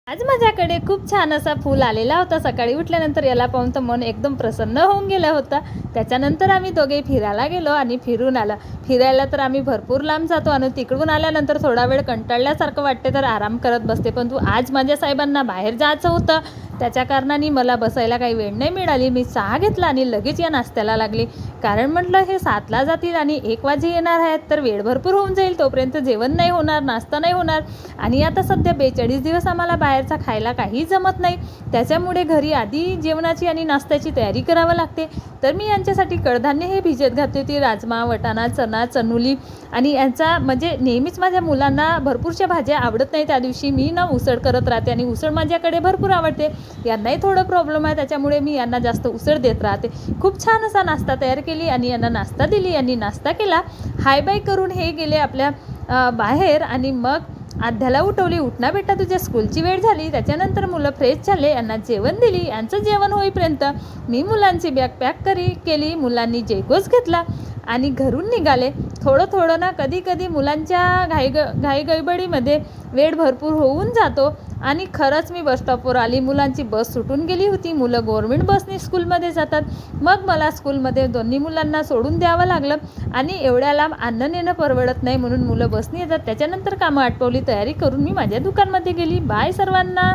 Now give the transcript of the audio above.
आज माझ्याकडे खूप छान असा फूल आलेला होता. सकाळी उठल्यानंतर याला पाहून तर मन एकदम प्रसन्न होऊन गेलं होतं. त्याच्यानंतर आम्ही दोघे फिरायला गेलो आणि फिरून आलं. फिरायला तर आम्ही भरपूर लांब जातो आणि तिकडून आल्यानंतर थोडा वेळ कंटाळल्यासारखं वाटते तर आराम करत बसते. परंतु आज माझ्या साहेबांना बाहेर जायचं होतं, त्याच्या कारणाने मला बसायला काही वेळ नाही मिळाली. मी चहा घेतला आणि लगेच या नाश्त्याला लागली. कारण म्हटलं हे 7ला जातील आणि 1 वाजे येणार आहेत, तर वेळ भरपूर होऊन जाईल. तोपर्यंत जेवण नाही होणार, नाश्ता नाही होणार. आणि आता सध्या 42 दिवस आम्हाला बाहेरचा खायला काही जमत नाही. त्याच्यामुळे घरी आधी जेवणाची आणि नाश्त्याची तयारी करावं लागते. तर मी यांच्यासाठी कडधान्य हे भिजत घातली होती. राजमा, वटाणा, चणा, चनुली आणि यांचा म्हणजे नेहमीच माझ्या मुलांना भरपूरशा भाज्या आवडत नाही. त्या दिवशी मी ना उसळ करत राहते आणि उसळ माझ्याकडे भरपूर आवडते. यांनाही थोडं प्रॉब्लेम आहे, त्याच्यामुळे मी यांना जास्त उसळ देत राहते. खूप छान असा नाश्ता तयार केली आणि यांना नाश्ता दिली. यांनी नाश्ता केला. हाय बाय करून हे गेले आपल्या बाहेर आणि मग आध्याला उठवली. उठना बेटा, तुझ्या स्कूलची वेळ झाली. त्याच्यानंतर मुलं फ्रेश झाले, यांना जेवण दिली. यांचं जेवण होईपर्यंत मी मुलांची बॅग पॅक केली. मुलांनी जयघोष घेतला आणि घरून निघाले. थोडं ना कधी कधी मुलांच्या घाईगडबडीमध्ये वेळ भरपूर होऊन जातो. आणि खरंच मी बसस्टॉपवर आली. मुलांची बस सुटून गेली होती. मुलं गव्हर्मेंट बसने स्कूलमध्ये जातात. मग मला स्कूलमध्ये दोन्ही मुलांना सोडून द्यावं लागलं आणि एवढ्या लांब आणणं नेणं परवडत नाही, म्हणून मुलं बसने येतात. त्याच्यानंतर कामं आटपवली, तयारी करून मी माझ्या दुकानमध्ये गेली. बाय सर्वांना.